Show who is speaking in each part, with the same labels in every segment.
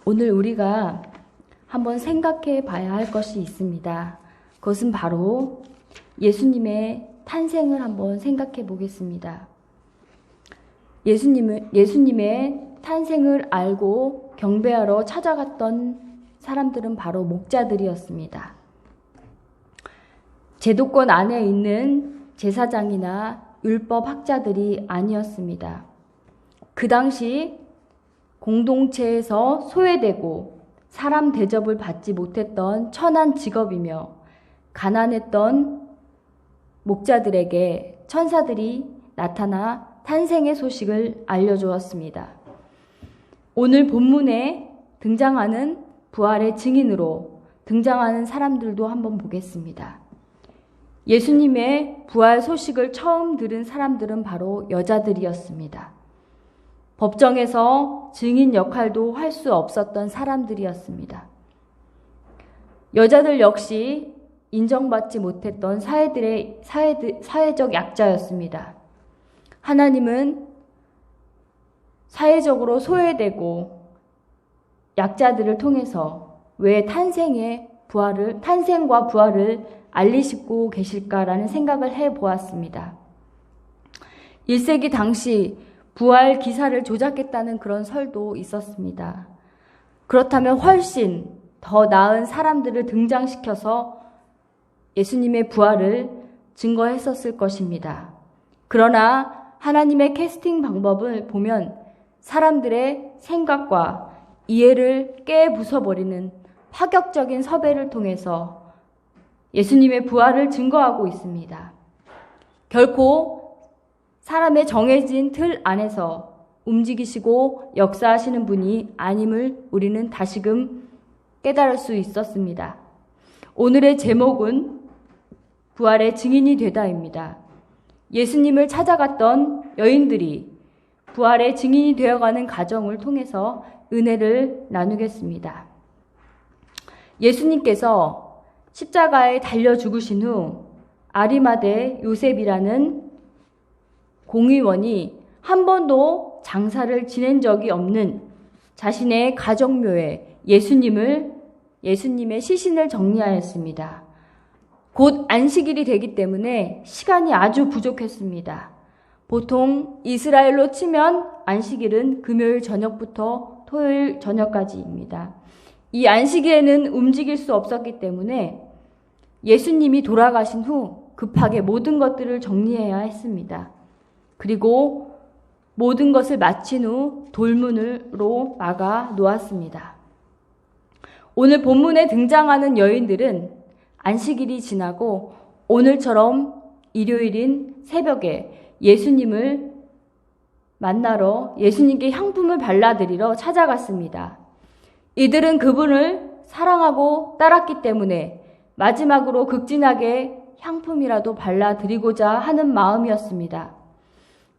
Speaker 1: 오늘 우리가 한번 생각해 봐야 할 것이 있습니다. 그것은 바로 예수님의 탄생을 한번 생각해 보겠습니다. 예수님의 탄생을 알고 경배하러 찾아갔던 사람들은 바로 목자들이었습니다. 제도권 안에 있는 제사장이나 율법학자들이 아니었습니다. 그 당시 공동체에서 소외되고 사람 대접을 받지 못했던 천한 직업이며 가난했던 목자들에게 천사들이 나타나 탄생의 소식을 알려주었습니다. 오늘 본문에 등장하는 부활의 증인으로 등장하는 사람들도 한번 보겠습니다. 예수님의 부활 소식을 처음 들은 사람들은 바로 여자들이었습니다. 법정에서 증인 역할도 할 수 없었던 사람들이었습니다. 여자들 역시 인정받지 못했던 사회적 약자였습니다. 하나님은 사회적으로 소외되고 약자들을 통해서 왜 탄생과 부활을 알리시고 계실까라는 생각을 해보았습니다. 1세기 당시 부활 기사를 조작했다는 그런 설도 있었습니다. 그렇다면 훨씬 더 나은 사람들을 등장시켜서 예수님의 부활을 증거했었을 것입니다. 그러나 하나님의 캐스팅 방법을 보면 사람들의 생각과 이해를 깨부숴버리는 파격적인 섭외를 통해서 예수님의 부활을 증거하고 있습니다. 결코 사람의 정해진 틀 안에서 움직이시고 역사하시는 분이 아님을 우리는 다시금 깨달을 수 있었습니다. 오늘의 제목은 부활의 증인이 되다입니다. 예수님을 찾아갔던 여인들이 부활의 증인이 되어가는 과정을 통해서 은혜를 나누겠습니다. 예수님께서 십자가에 달려 죽으신 후 아리마대 요셉이라는 공의원이 한 번도 장사를 지낸 적이 없는 자신의 가정묘에 예수님의 시신을 정리하였습니다. 곧 안식일이 되기 때문에 시간이 아주 부족했습니다. 보통 이스라엘로 치면 안식일은 금요일 저녁부터 토요일 저녁까지입니다. 이 안식일에는 움직일 수 없었기 때문에 예수님이 돌아가신 후 급하게 모든 것들을 정리해야 했습니다. 그리고 모든 것을 마친 후 돌문으로 막아 놓았습니다. 오늘 본문에 등장하는 여인들은 안식일이 지나고 오늘처럼 일요일인 새벽에 예수님을 만나러 예수님께 향품을 발라드리러 찾아갔습니다. 이들은 그분을 사랑하고 따랐기 때문에 마지막으로 극진하게 향품이라도 발라드리고자 하는 마음이었습니다.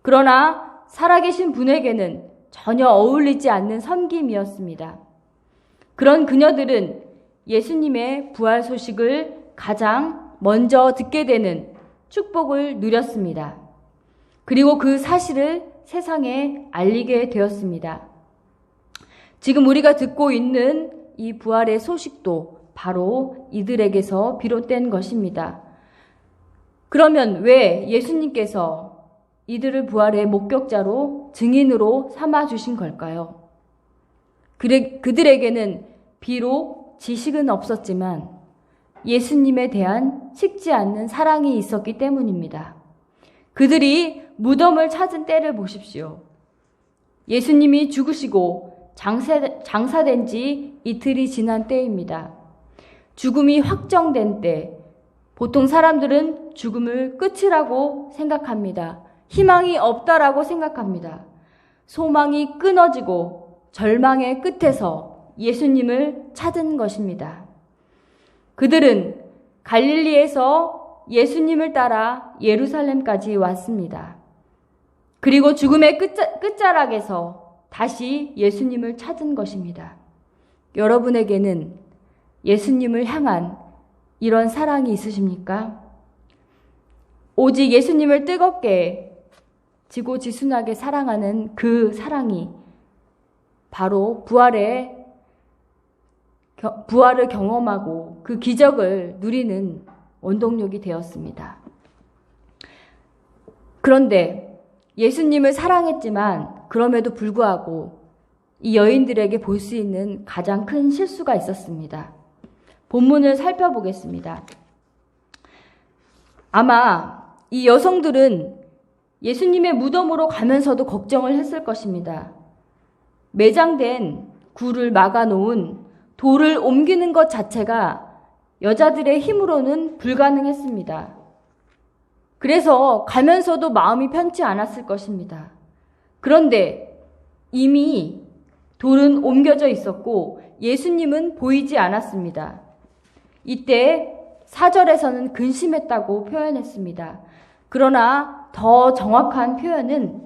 Speaker 1: 그러나 살아계신 분에게는 전혀 어울리지 않는 섬김이었습니다. 그런 그녀들은 예수님의 부활 소식을 가장 먼저 듣게 되는 축복을 누렸습니다. 그리고 그 사실을 세상에 알리게 되었습니다. 지금 우리가 듣고 있는 이 부활의 소식도 바로 이들에게서 비롯된 것입니다. 그러면 왜 예수님께서 이들을 부활의 목격자로 증인으로 삼아주신 걸까요? 그들에게는 비록 지식은 없었지만 예수님에 대한 식지 않는 사랑이 있었기 때문입니다. 그들이 무덤을 찾은 때를 보십시오. 예수님이 죽으시고 장사된 지 이틀이 지난 때입니다. 죽음이 확정된 때, 보통 사람들은 죽음을 끝이라고 생각합니다. 희망이 없다라고 생각합니다. 소망이 끊어지고 절망의 끝에서 예수님을 찾은 것입니다. 그들은 갈릴리에서 예수님을 따라 예루살렘까지 왔습니다. 그리고 죽음의 끝자락에서 다시 예수님을 찾은 것입니다. 여러분에게는 예수님을 향한 이런 사랑이 있으십니까? 오직 예수님을 뜨겁게 지고지순하게 사랑하는 그 사랑이 바로 부활의 부활을 경험하고 그 기적을 누리는 원동력이 되었습니다. 그런데 예수님을 사랑했지만 그럼에도 불구하고 이 여인들에게 볼 수 있는 가장 큰 실수가 있었습니다. 본문을 살펴보겠습니다. 아마 이 여성들은 예수님의 무덤으로 가면서도 걱정을 했을 것입니다. 매장된 굴을 막아놓은 돌을 옮기는 것 자체가 여자들의 힘으로는 불가능했습니다. 그래서 가면서도 마음이 편치 않았을 것입니다. 그런데 이미 돌은 옮겨져 있었고 예수님은 보이지 않았습니다. 이때 4절에서는 근심했다고 표현했습니다. 그러나 더 정확한 표현은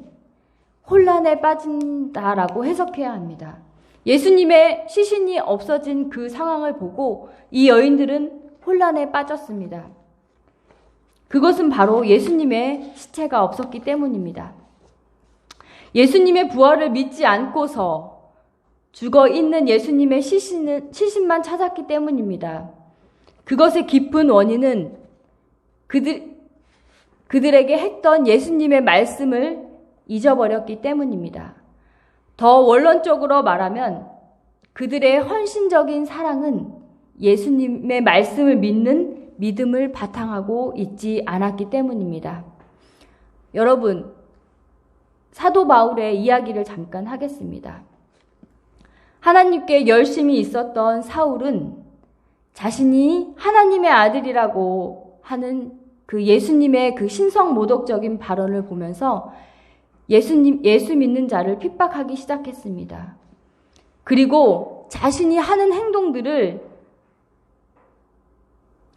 Speaker 1: 혼란에 빠진다라고 해석해야 합니다. 예수님의 시신이 없어진 그 상황을 보고 이 여인들은 혼란에 빠졌습니다. 그것은 바로 예수님의 시체가 없었기 때문입니다. 예수님의 부활을 믿지 않고서 죽어 있는 예수님의 시신만 찾았기 때문입니다. 그것의 깊은 원인은 그들에게 했던 예수님의 말씀을 잊어버렸기 때문입니다. 더 원론적으로 말하면 그들의 헌신적인 사랑은 예수님의 말씀을 믿는 믿음을 바탕하고 있지 않았기 때문입니다. 여러분, 사도 바울의 이야기를 잠깐 하겠습니다. 하나님께 열심히 있었던 사울은 자신이 하나님의 아들이라고 하는 그 예수님의 그 신성모독적인 발언을 보면서 예수 믿는 자를 핍박하기 시작했습니다. 그리고 자신이 하는 행동들을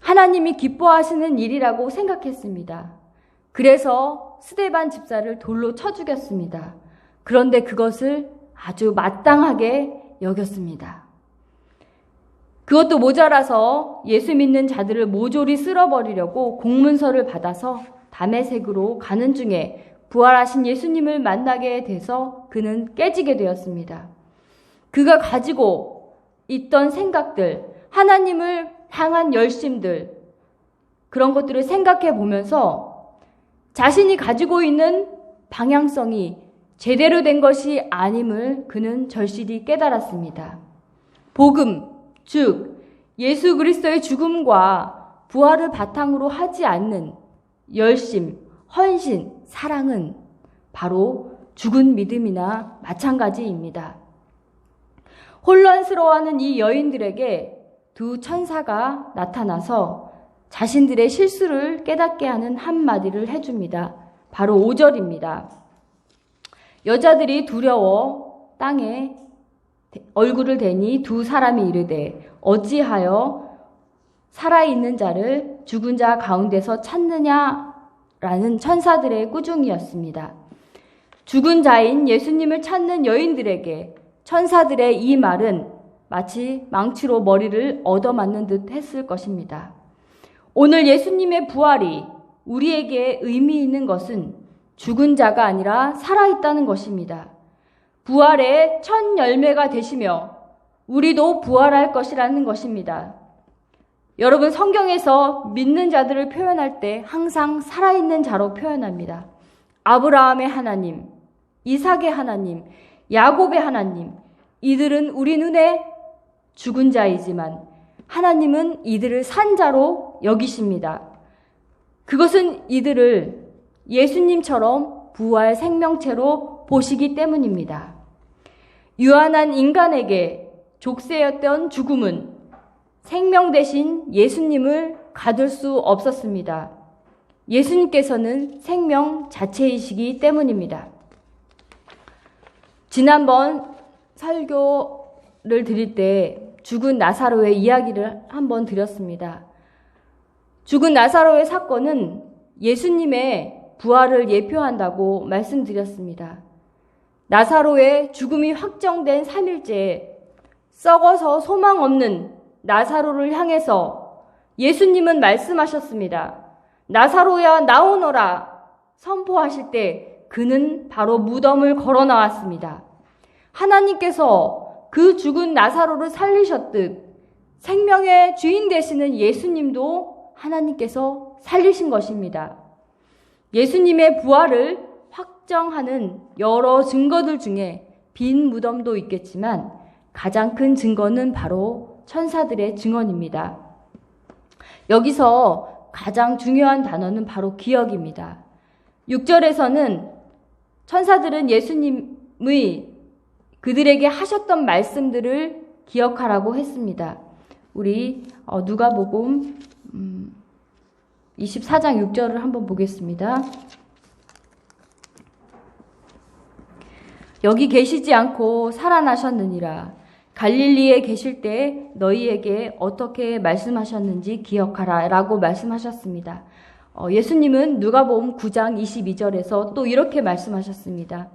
Speaker 1: 하나님이 기뻐하시는 일이라고 생각했습니다. 그래서 스데반 집사를 돌로 쳐 죽였습니다. 그런데 그것을 아주 마땅하게 여겼습니다. 그것도 모자라서 예수 믿는 자들을 모조리 쓸어버리려고 공문서를 받아서 다메섹으로 가는 중에 부활하신 예수님을 만나게 돼서 그는 깨지게 되었습니다. 그가 가지고 있던 생각들, 하나님을 향한 열심들, 그런 것들을 생각해 보면서 자신이 가지고 있는 방향성이 제대로 된 것이 아님을 그는 절실히 깨달았습니다. 복음, 즉 예수 그리스도의 죽음과 부활을 바탕으로 하지 않는 열심, 헌신, 사랑은 바로 죽은 믿음이나 마찬가지입니다. 혼란스러워하는 이 여인들에게 두 천사가 나타나서 자신들의 실수를 깨닫게 하는 한마디를 해줍니다. 바로 5절입니다. 여자들이 두려워 땅에 얼굴을 대니 두 사람이 이르되 어찌하여 살아있는 자를 죽은 자 가운데서 찾느냐라는 천사들의 꾸중이었습니다. 죽은 자인 예수님을 찾는 여인들에게 천사들의 이 말은 마치 망치로 머리를 얻어맞는 듯 했을 것입니다. 오늘 예수님의 부활이 우리에게 의미 있는 것은 죽은 자가 아니라 살아있다는 것입니다. 부활의 첫 열매가 되시며 우리도 부활할 것이라는 것입니다. 여러분, 성경에서 믿는 자들을 표현할 때 항상 살아있는 자로 표현합니다. 아브라함의 하나님, 이삭의 하나님, 야곱의 하나님, 이들은 우리 눈에 죽은 자이지만 하나님은 이들을 산 자로 여기십니다. 그것은 이들을 예수님처럼 부활 생명체로 보시기 때문입니다. 유한한 인간에게 족쇄였던 죽음은 생명 대신 예수님을 가둘 수 없었습니다. 예수님께서는 생명 자체이시기 때문입니다. 지난번 설교를 드릴 때 죽은 나사로의 이야기를 한번 드렸습니다. 죽은 나사로의 사건은 예수님의 부활을 예표한다고 말씀드렸습니다. 나사로의 죽음이 확정된 3일째에 썩어서 소망 없는 나사로를 향해서 예수님은 말씀하셨습니다. 나사로야 나오너라 선포하실 때 그는 바로 무덤을 걸어 나왔습니다. 하나님께서 그 죽은 나사로를 살리셨듯 생명의 주인 되시는 예수님도 하나님께서 살리신 것입니다. 예수님의 부활을 확정하는 여러 증거들 중에 빈 무덤도 있겠지만 가장 큰 증거는 바로 천사들의 증언입니다. 여기서 가장 중요한 단어는 바로 기억입니다. 6절에서는 천사들은 예수님의 그들에게 하셨던 말씀들을 기억하라고 했습니다. 우리 누가복음 24장 6절을 한번 보겠습니다. 여기 계시지 않고 살아나셨느니라. 갈릴리에 계실 때 너희에게 어떻게 말씀하셨는지 기억하라 라고 말씀하셨습니다. 예수님은 누가복음 9장 22절에서 또 이렇게 말씀하셨습니다.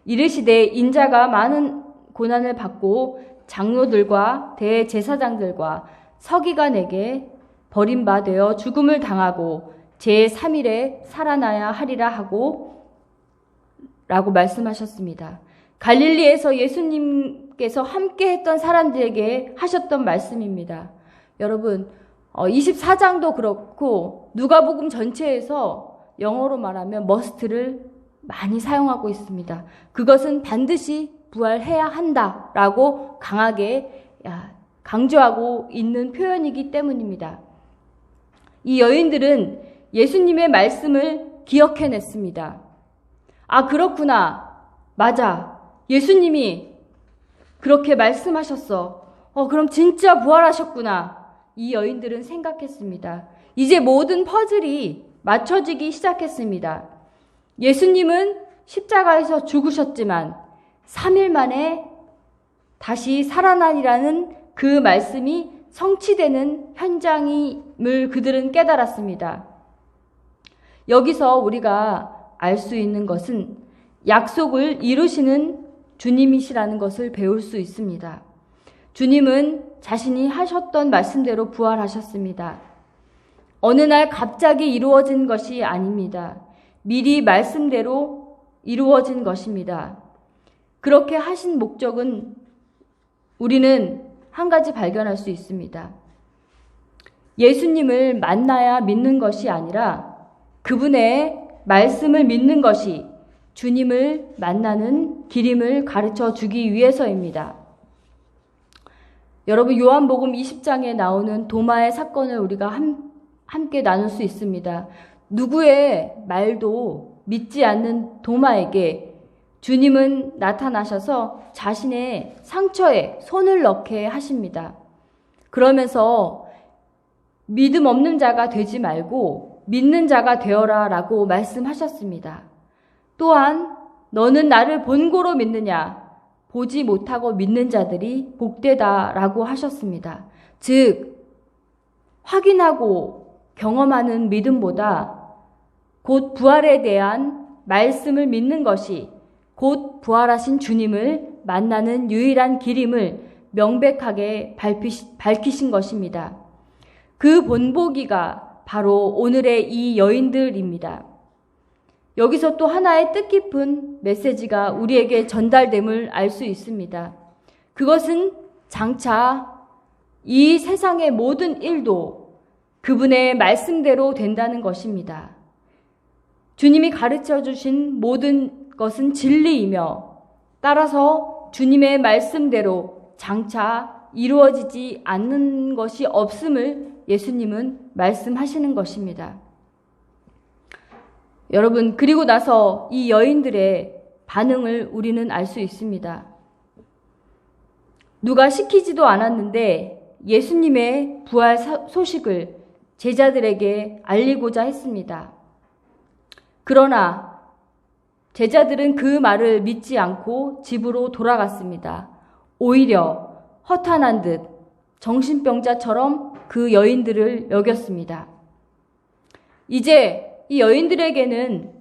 Speaker 1: 이르시되 인자가 많은 고난을 받고 장로들과 대제사장들과 서기관에게 버림받아 죽음을 당하고 제3일에 살아나야 하리라 하고 라고 말씀하셨습니다. 갈릴리에서 예수님께서 함께 했던 사람들에게 하셨던 말씀입니다. 여러분 24장도 그렇고 누가복음 전체에서 영어로 말하면 must를 많이 사용하고 있습니다. 그것은 반드시 부활해야 한다라고 강하게 강조하고 있는 표현이기 때문입니다. 이 여인들은 예수님의 말씀을 기억해냈습니다. 아, 그렇구나. 맞아. 예수님이 그렇게 말씀하셨어. 그럼 진짜 부활하셨구나. 이 여인들은 생각했습니다. 이제 모든 퍼즐이 맞춰지기 시작했습니다. 예수님은 십자가에서 죽으셨지만 3일 만에 다시 살아나리라는 그 말씀이 성취되는 현장임을 그들은 깨달았습니다. 여기서 우리가 알 수 있는 것은 약속을 이루시는 주님이시라는 것을 배울 수 있습니다. 주님은 자신이 하셨던 말씀대로 부활하셨습니다. 어느 날 갑자기 이루어진 것이 아닙니다. 미리 말씀대로 이루어진 것입니다. 그렇게 하신 목적은 우리는 한 가지 발견할 수 있습니다. 예수님을 만나야 믿는 것이 아니라 그분의 말씀을 믿는 것이 주님을 만나는 길임을 가르쳐 주기 위해서입니다. 여러분, 요한복음 20장에 나오는 도마의 사건을 우리가 함께 나눌 수 있습니다. 누구의 말도 믿지 않는 도마에게 주님은 나타나셔서 자신의 상처에 손을 넣게 하십니다. 그러면서 믿음 없는 자가 되지 말고 믿는 자가 되어라 라고 말씀하셨습니다. 또한 너는 나를 본고로 믿느냐? 보지 못하고 믿는 자들이 복되다 라고 하셨습니다. 즉 확인하고 경험하는 믿음보다 곧 부활에 대한 말씀을 믿는 것이 곧 부활하신 주님을 만나는 유일한 길임을 명백하게 밝히신 것입니다. 그 본보기가 바로 오늘의 이 여인들입니다. 여기서 또 하나의 뜻깊은 메시지가 우리에게 전달됨을 알 수 있습니다. 그것은 장차 이 세상의 모든 일도 그분의 말씀대로 된다는 것입니다. 주님이 가르쳐 주신 모든 것은 진리이며 따라서 주님의 말씀대로 장차 이루어지지 않는 것이 없음을 예수님은 말씀하시는 것입니다. 여러분, 그리고 나서 이 여인들의 반응을 우리는 알 수 있습니다. 누가 시키지도 않았는데 예수님의 부활 소식을 제자들에게 알리고자 했습니다. 그러나 제자들은 그 말을 믿지 않고 집으로 돌아갔습니다. 오히려 허탄한 듯 정신병자처럼 그 여인들을 여겼습니다. 이제 이 여인들에게는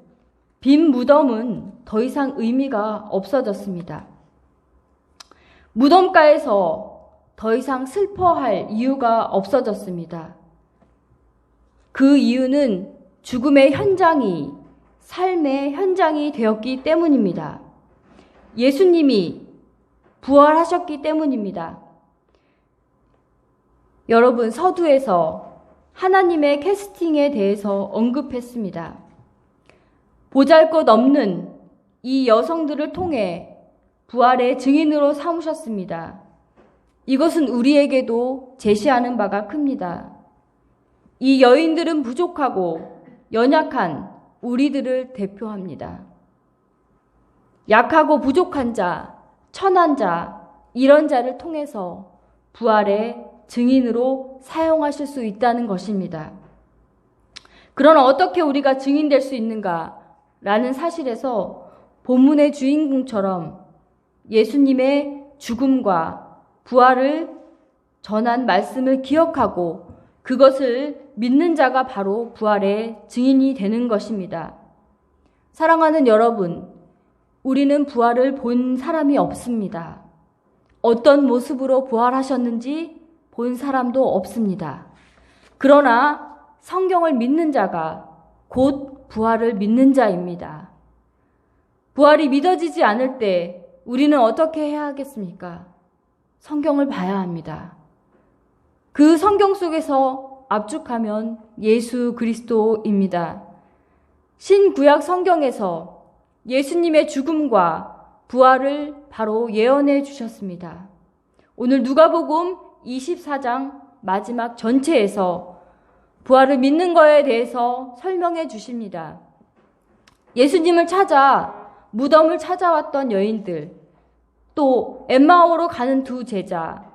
Speaker 1: 빈 무덤은 더 이상 의미가 없어졌습니다. 무덤가에서 더 이상 슬퍼할 이유가 없어졌습니다. 그 이유는 죽음의 현장이 삶의 현장이 되었기 때문입니다. 예수님이 부활하셨기 때문입니다. 여러분, 서두에서 하나님의 캐스팅에 대해서 언급했습니다. 보잘것없는 이 여성들을 통해 부활의 증인으로 삼으셨습니다. 이것은 우리에게도 제시하는 바가 큽니다. 이 여인들은 부족하고 연약한 우리들을 대표합니다. 약하고 부족한 자, 천한 자, 이런 자를 통해서 부활의 증인으로 사용하실 수 있다는 것입니다. 그러나 어떻게 우리가 증인될 수 있는가라는 사실에서 본문의 주인공처럼 예수님의 죽음과 부활을 전한 말씀을 기억하고 그것을 믿는 자가 바로 부활의 증인이 되는 것입니다. 사랑하는 여러분, 우리는 부활을 본 사람이 없습니다. 어떤 모습으로 부활하셨는지 본 사람도 없습니다. 그러나 성경을 믿는 자가 곧 부활을 믿는 자입니다. 부활이 믿어지지 않을 때 우리는 어떻게 해야 하겠습니까? 성경을 봐야 합니다. 그 성경 속에서 압축하면 예수 그리스도입니다. 신구약 성경에서 예수님의 죽음과 부활을 바로 예언해 주셨습니다. 오늘 누가복음 24장 마지막 전체에서 부활을 믿는 거에 대해서 설명해 주십니다. 예수님을 찾아 무덤을 찾아왔던 여인들, 또 엠마오로 가는 두 제자,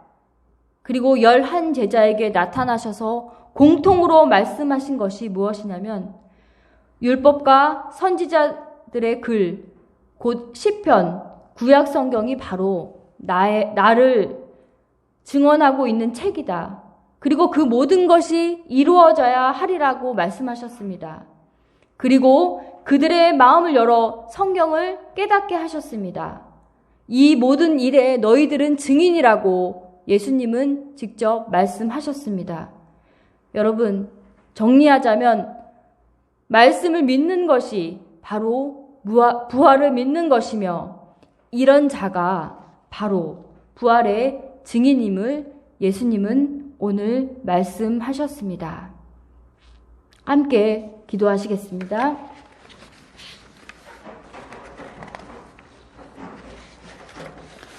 Speaker 1: 그리고 11 제자에게 나타나셔서 공통으로 말씀하신 것이 무엇이냐면 율법과 선지자들의 글, 곧 시편, 구약 성경이 바로 나를 증언하고 있는 책이다. 그리고 그 모든 것이 이루어져야 하리라고 말씀하셨습니다. 그리고 그들의 마음을 열어 성경을 깨닫게 하셨습니다. 이 모든 일에 너희들은 증인이라고 예수님은 직접 말씀하셨습니다. 여러분, 정리하자면 말씀을 믿는 것이 바로 부활을 믿는 것이며 이런 자가 바로 부활의 증인임을 예수님은 오늘 말씀하셨습니다. 함께 기도하시겠습니다.